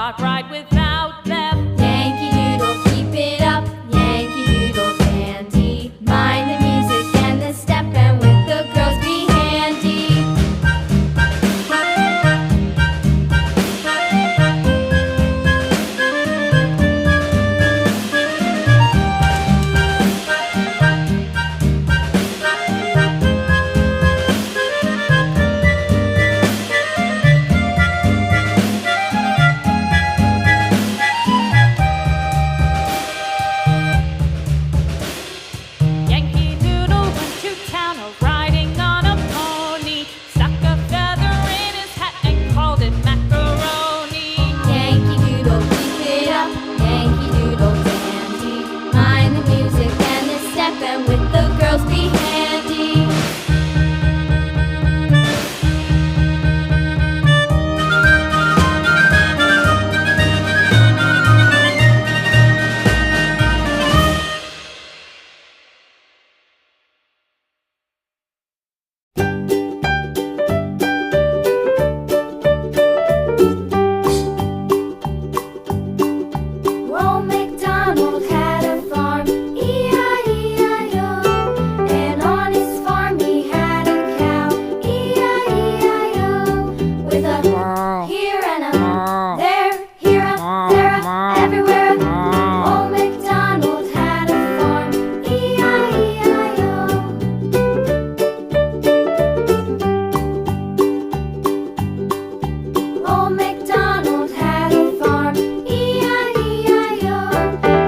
not right without them. Yankee Doodle, keep it up. Yankee Doodle dandy. Mind the music and the step, and with the girls be handy. Yankee Doodle went to town riding on a pony. Stuck a feather in his hat and called it macaroni. Yankee Doodle, keep it up. Yankee Doodle dandy. Mind the music and the step, and with the girls be handy. Old MacDonald had a farm, E-I-E-I-O. And on his farm he had a cow, E-I-E-I-O. With a here and a there, here a there, a everywhere. Old MacDonald had a farm, E-I-E-I-O. Old MacDonald had a farm, E-I-E-I-O.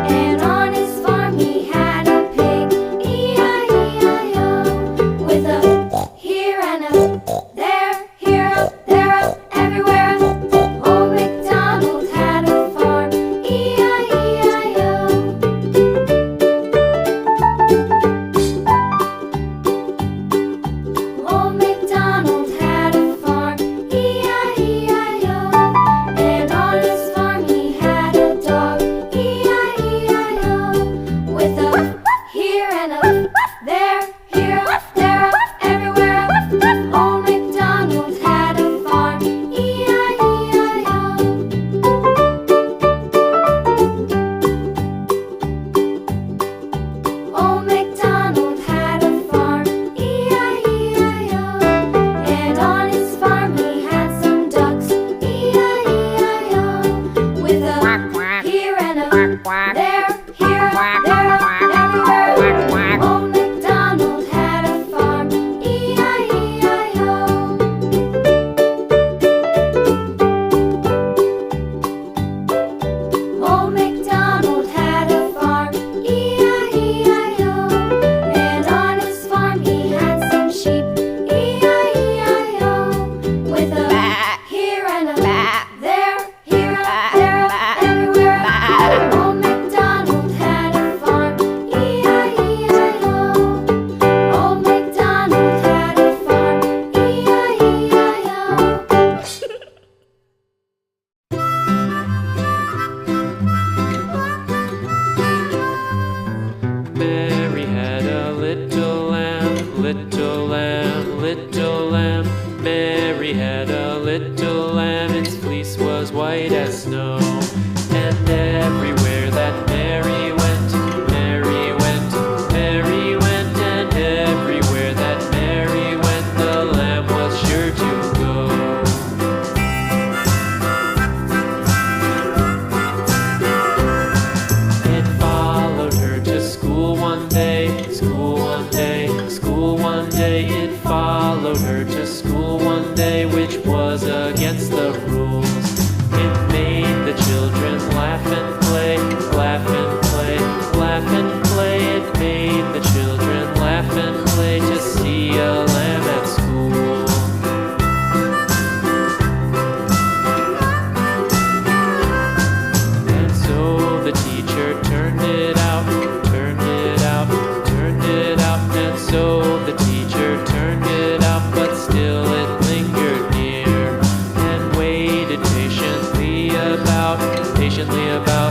And on his farm he had a pig, E-I-E-I-O. With a here and a there, here a there, a everywhere. Old MacDonald had a farm, E-I-E-I-O. Old MacDonald had a farm, E-I-E-I-O. And on his farm he had a dog, E-I-E-I-O. With a here and a there, here a there, a everywhere. Old MacDonald had a farm, E-I-E-I-O. Old MacDonald had a farm, E-I-E-I-O. And on his farm he had some ducks, E-I-E-I-O. With a here and a there, here a there, a everywhere. Old MacDonald had a farm, E-I-E-I-O. Old MacDonald had a farm, E-I-E-I-O. And on his farm he had some sheep, E-I-E-I-O. With a here and a there, here a there, a everywhere. Old MacDonald had a farm, E-I-E-I-O. Old MacDonald had a farm, E-I-E-I-O. Mary had a little lamb, little lamb, little lamb. Mary had a little lamb, its fleece was white as snow. And everywhere that Mary went, Mary went, Mary went. And everywhere that Mary went, the lamb was sure to go. It followed her to school one day, school one day, school one day. It followed her to school one day, which was against the rules. It made the children laugh and play, laugh and play, laugh and play. It made the children laugh and play to see a lamb at school. And so the teacher turned it out, turned it out, turned it out. And so the teacher turned it out, but still it lingered near and waited patiently about